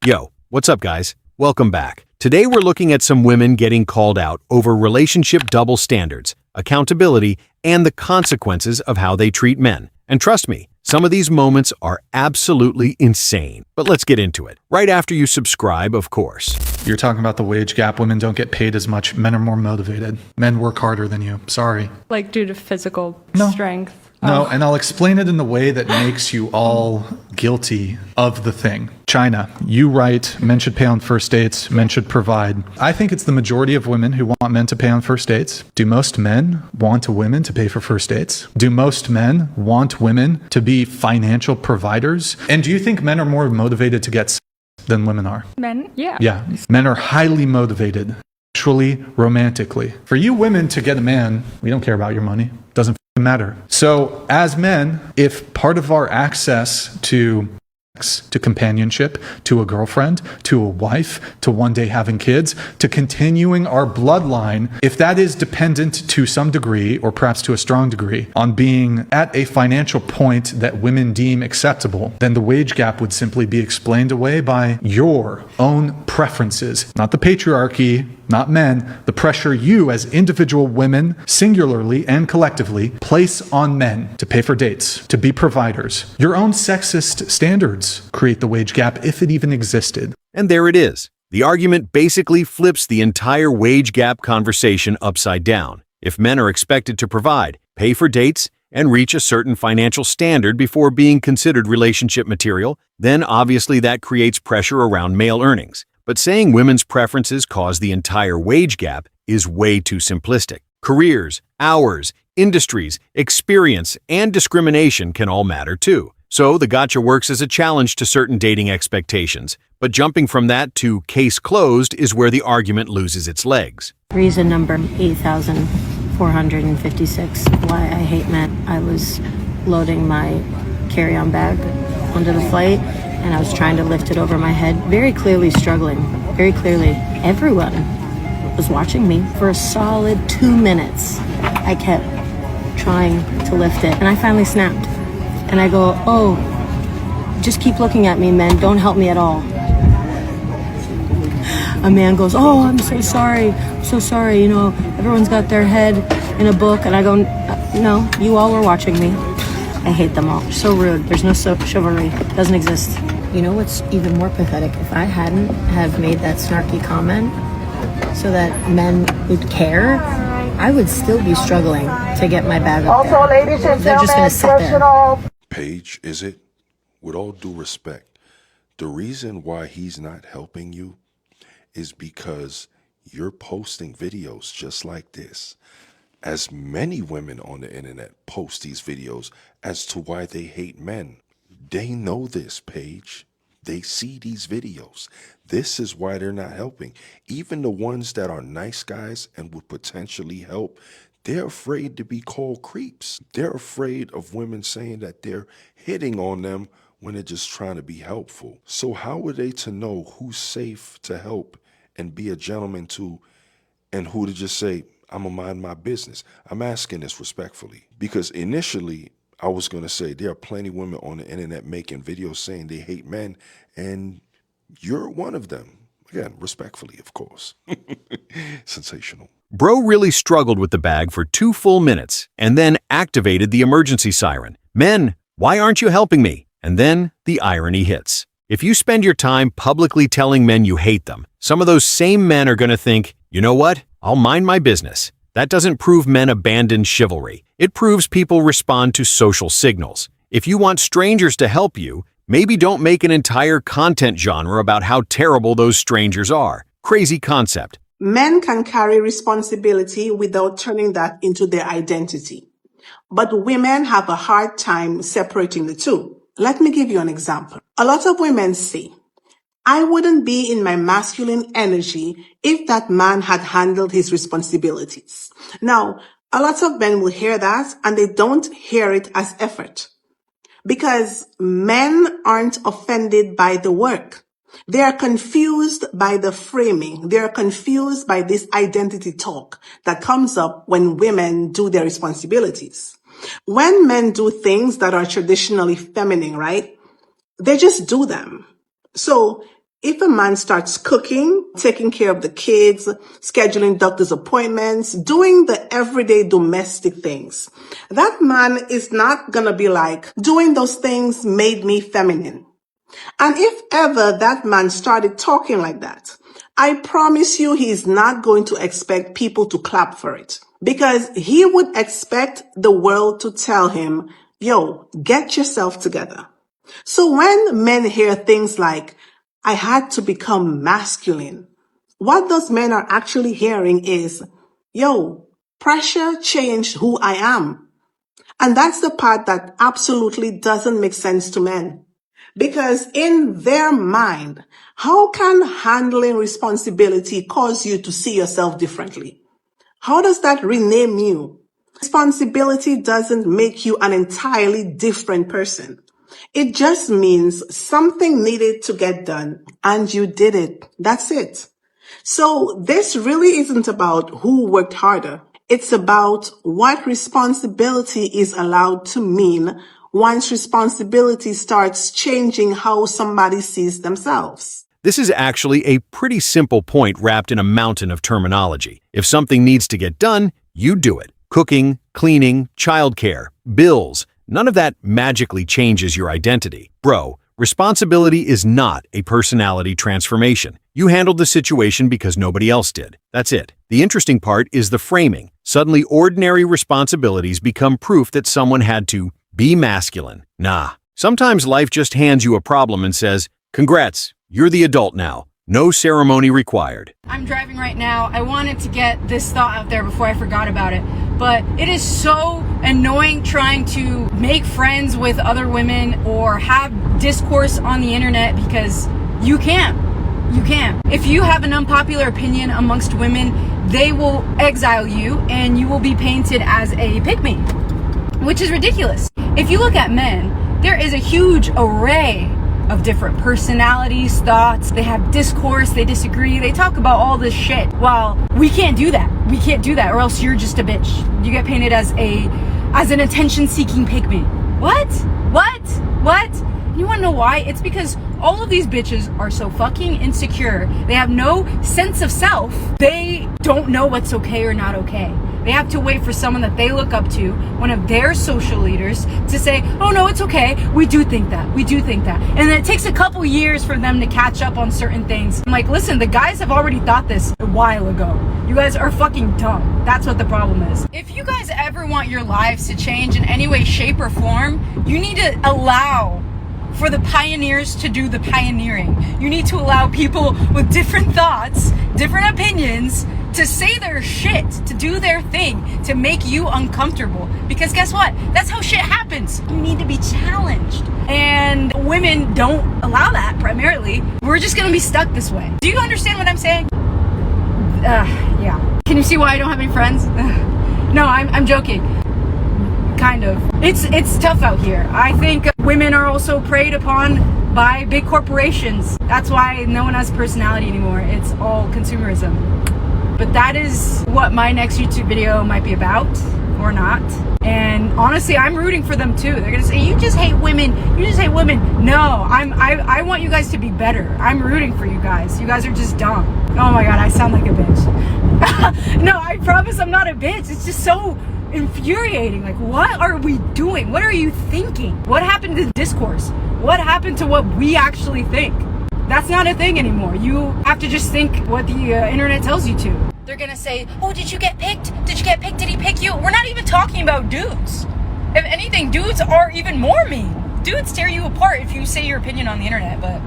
Yo, what's up, guys? Welcome back. Today we're looking at some women getting called out over relationship double standards, accountability, and the consequences of how they treat men. And trust me, some of these moments are absolutely insane. But let's get into it. Right after you subscribe, of course. You're talking about the wage gap. Women don't get paid as much. Men are more motivated. Men work harder than you. Sorry. Like due to physical strength. No, and I'll explain it in the way that makes you all guilty of the thing. China, you write, men should pay on first dates, men should provide. I think it's the majority of women who want men to pay on first dates. Do most men want women to pay for first dates? Do most men want women to be financial providers? And do you think men are more motivated to get sex than women are? Men? Yeah. Yeah. Men are highly motivated, sexually, romantically. For you women to get a man, we don't care about your money. Doesn't matter. So as men, if part of our access to companionship, to a girlfriend, to a wife, to one day having kids, to continuing our bloodline, if that is dependent to some degree, or perhaps to a strong degree, on being at a financial point that women deem acceptable, then the wage gap would simply be explained away by your own preferences, not the patriarchy, not men, the pressure you as individual women, singularly and collectively, place on men to pay for dates, to be providers. Your own sexist standards create the wage gap, if it even existed. And there it is. The argument basically flips the entire wage gap conversation upside down. If men are expected to provide, pay for dates, and reach a certain financial standard before being considered relationship material, then obviously that creates pressure around male earnings. But saying women's preferences cause the entire wage gap is way too simplistic. Careers, hours, industries, experience, and discrimination can all matter too. So the gotcha works as a challenge to certain dating expectations. But jumping from that to case closed is where the argument loses its legs. Reason number 8,456 why I hate men. I was loading my carry-on bag onto the flight, and I was trying to lift it over my head, very clearly struggling, very clearly. Everyone was watching me for a solid 2 minutes. I kept trying to lift it, and I finally snapped. And I go, oh, just keep looking at me, men, don't help me at all. A man goes, oh, I'm so sorry, you know, everyone's got their head in a book. And I go, no, you all were watching me. I hate them all. So rude. There's no chivalry. Doesn't exist. You know what's even more pathetic? If I hadn't have made that snarky comment so that men would care, I would still be struggling to get my bag up there. Also, ladies and They're just gonna sit there. Paige, is it? With all due respect, the reason why he's not helping you is because you're posting videos just like this. As many women on the internet post these videos as to why they hate men. They know this, Paige. They see these videos. This is why they're not helping. Even the ones that are nice guys and would potentially help, they're afraid to be called creeps. They're afraid of women saying that they're hitting on them when they're just trying to be helpful. So how are they to know who's safe to help and be a gentleman to, and who to just say, I'm gonna mind my business? I'm asking this respectfully because initially I was gonna say there are plenty of women on the internet making videos saying they hate men, and you're one of them. Again, respectfully, of course. Sensational. Bro really struggled with the bag for 2 full minutes and then activated the emergency siren. Men, why aren't you helping me? And then the irony hits. If you spend your time publicly telling men you hate them, some of those same men are going to think, you know what? I'll mind my business. That doesn't prove men abandon chivalry. It proves people respond to social signals. If you want strangers to help you, maybe don't make an entire content genre about how terrible those strangers are. Crazy concept. Men can carry responsibility without turning that into their identity. But women have a hard time separating the two. Let me give you an example. A lot of women say, I wouldn't be in my masculine energy if that man had handled his responsibilities. Now, a lot of men will hear that and they don't hear it as effort because men aren't offended by the work. They are confused by the framing. They are confused by this identity talk that comes up when women do their responsibilities. When men do things that are traditionally feminine, right? They just do them. So If a man starts cooking, taking care of the kids, scheduling doctor's appointments, doing the everyday domestic things, that man is not gonna be like, doing those things made me feminine. And if ever that man started talking like that, I promise you he's not going to expect people to clap for it, because he would expect the world to tell him, yo, get yourself together. So when men hear things like, I had to become masculine, what those men are actually hearing is, yo, pressure changed who I am. And that's the part that absolutely doesn't make sense to men. Because in their mind, how can handling responsibility cause you to see yourself differently? How does that rename you? Responsibility doesn't make you an entirely different person. It just means something needed to get done and you did it. That's it. So this really isn't about who worked harder. It's about what responsibility is allowed to mean once responsibility starts changing how somebody sees themselves. This is actually a pretty simple point wrapped in a mountain of terminology. If something needs to get done, you do it. Cooking, cleaning, childcare, bills, none of that magically changes your identity. Bro, responsibility is not a personality transformation. You handled the situation because nobody else did. That's it. The interesting part is the framing. Suddenly, ordinary responsibilities become proof that someone had to be masculine. Nah. Sometimes life just hands you a problem and says, congrats, you're the adult now. No ceremony required. I'm driving right now. I wanted to get this thought out there before I forgot about it. But it is so annoying trying to make friends with other women or have discourse on the internet because you can't. You can't. If you have an unpopular opinion amongst women, they will exile you and you will be painted as a pick-me, which is ridiculous. If you look at men, there is a huge array of different personalities, thoughts. They have discourse, they disagree, they talk about all this shit. While we can't do that. We can't do that, or else you're just a bitch. You get painted as an attention-seeking pygmy. What? You wanna know why? It's because all of these bitches are so fucking insecure. They have no sense of self. They don't know what's okay or not okay. They have to wait for someone that they look up to, one of their social leaders, to say, oh no, it's okay. We do think that. And then it takes a couple years for them to catch up on certain things. I'm like, listen, the guys have already thought this a while ago. You guys are fucking dumb. That's what the problem is. If you guys ever want your lives to change in any way, shape, or form, you need to allow for the pioneers to do the pioneering. You need to allow people with different thoughts, different opinions, to say their shit, to do their thing, to make you uncomfortable. Because guess what? That's how shit happens. You need to be challenged. And women don't allow that primarily. We're just gonna be stuck this way. Do you understand what I'm saying? Yeah. Can you see why I don't have any friends? No, I'm joking. Kind of. It's tough out here. I think women are also preyed upon by big corporations. That's why no one has personality anymore. It's all consumerism. But that is what my next YouTube video might be about, or not. And honestly, I'm rooting for them too. They're gonna say, you just hate women. You just hate women. No, I want you guys to be better. I'm rooting for you guys. You guys are just dumb. Oh my God, I sound like a bitch. No, I promise I'm not a bitch. It's just so infuriating. Like, what are we doing? What are you thinking? What happened to the discourse? What happened to what we actually think? That's not a thing anymore. You have to just think what the internet tells you to. They're gonna say, oh, did you get picked? Did you get picked? Did he pick you? We're not even talking about dudes. If anything, dudes are even more mean. Dudes tear you apart if you say your opinion on the internet, but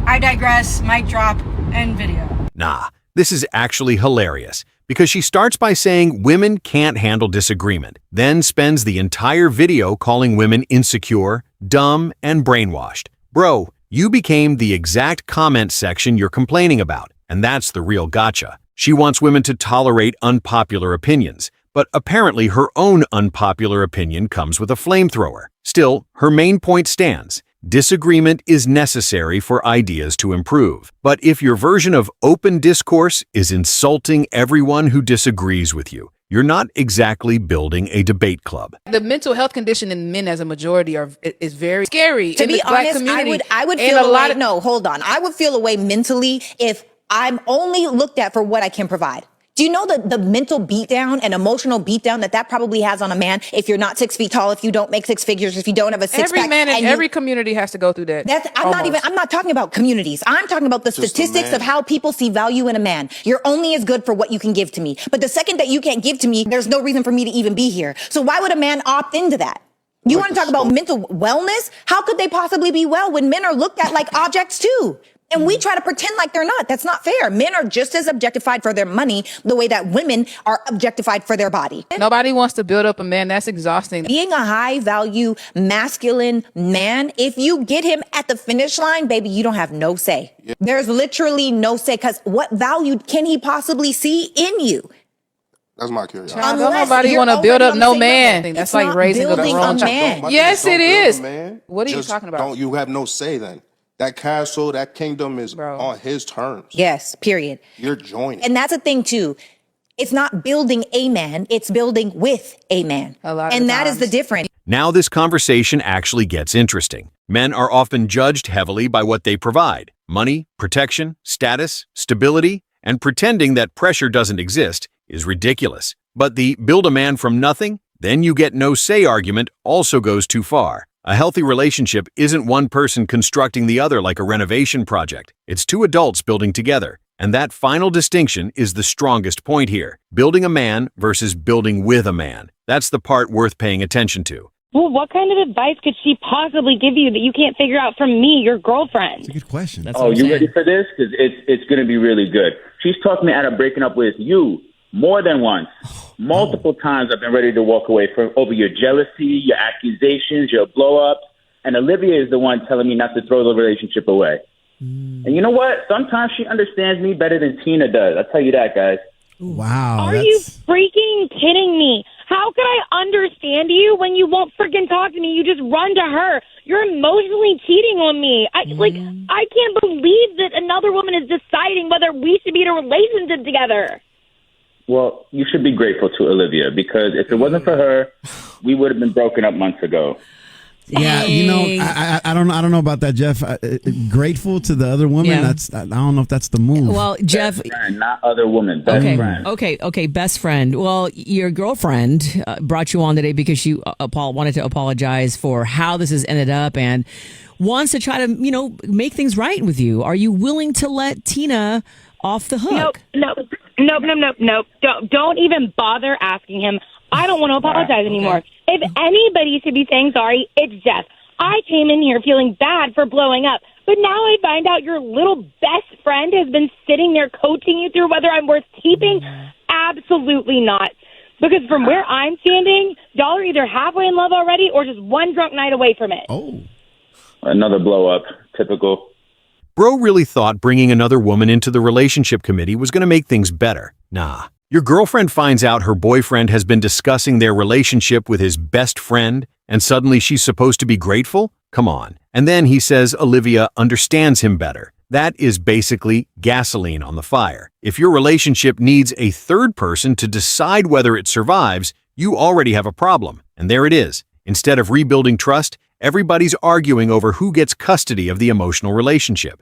I digress. Mic drop, end video. Nah, this is actually hilarious. Because she starts by saying women can't handle disagreement, then spends the entire video calling women insecure, dumb, and brainwashed. Bro, you became the exact comment section you're complaining about, and that's the real gotcha. She wants women to tolerate unpopular opinions, but apparently her own unpopular opinion comes with a flamethrower. Still, her main point stands. Disagreement is necessary for ideas to improve. But if your version of open discourse is insulting everyone who disagrees with you, you're not exactly building a debate club. The mental health condition in men as a majority is very scary. To in be the black honest, community. I would And feel a away. lot of No, hold on. I would feel away mentally if I'm only looked at for what I can provide. Do you know the mental beatdown and emotional beatdown that probably has on a man if you're not 6 feet tall, if you don't make six figures, if you don't have a six every pack? man in every community has to go through that. I'm not talking about communities. I'm talking about the statistics of how people see value in a man. You're only as good for what you can give to me. But the second that you can't give to me, there's no reason for me to even be here. So why would a man opt into that? You want to talk about mental wellness? How could they possibly be well when men are looked at like objects too? And we try to pretend like they're not. That's not fair. Men are just as objectified for their money the way that women are objectified for their body. Nobody wants to build up a man. That's exhausting. Being a high value masculine man, if you get him at the finish line, baby, you don't have no say. Yeah. There's literally no say, because what value can he possibly see in you? That's my curiosity. Don't nobody want to build up no man. That's like raising a grown child. Yes, it is. What are you talking about? Don't you have no say then? That castle, that kingdom is on his terms. Yes, period. You're joining. And that's a thing too. It's not building a man, it's building with a man. And that is the difference. Now this conversation actually gets interesting. Men are often judged heavily by what they provide: money, protection, status, stability, and pretending that pressure doesn't exist is ridiculous. But the build a man from nothing, then you get no say argument also goes too far. A healthy relationship isn't one person constructing the other like a renovation project. It's two adults building together. And that final distinction is the strongest point here. Building a man versus building with a man. That's the part worth paying attention to. Well, what kind of advice could she possibly give you that you can't figure out from me, your girlfriend? That's a good question. You ready for this? Because it's going to be really good. She's talked me out of breaking up with you more than once. Multiple times I've been ready to walk away from over your jealousy, your accusations, your blow-ups. And Olivia is the one telling me not to throw the relationship away. And you know what? Sometimes she understands me better than Tina does. I'll tell you that, guys. Wow. Are you freaking kidding me? How could I understand you when you won't freaking talk to me? You just run to her. You're emotionally cheating on me. I can't believe that another woman is deciding whether we should be in a relationship together. Well, you should be grateful to Olivia, because if it wasn't for her, we would have been broken up months ago. Yeah, you know, I don't know about that, Jeff. Grateful to the other woman. Yeah. I don't know if that's the move. Well, Jeff, best friend, not other woman. Best friend. Okay, best friend. Well, your girlfriend brought you on today because she wanted to apologize for how this has ended up and wants to try to, make things right with you. Are you willing to let Tina off the hook? Nope. Don't even bother asking him. I don't want to apologize anymore. If anybody should be saying sorry, it's Jeff. I came in here feeling bad for blowing up, but now I find out your little best friend has been sitting there coaching you through whether I'm worth keeping. Absolutely not. Because from where I'm standing, y'all are either halfway in love already or just one drunk night away from it. Oh. Another blow up. Typical. Bro really thought bringing another woman into the relationship committee was going to make things better. Nah. Your girlfriend finds out her boyfriend has been discussing their relationship with his best friend, and suddenly she's supposed to be grateful? Come on. And then he says Olivia understands him better. That is basically gasoline on the fire. If your relationship needs a third person to decide whether it survives, you already have a problem. And there it is. Instead of rebuilding trust, everybody's arguing over who gets custody of the emotional relationship.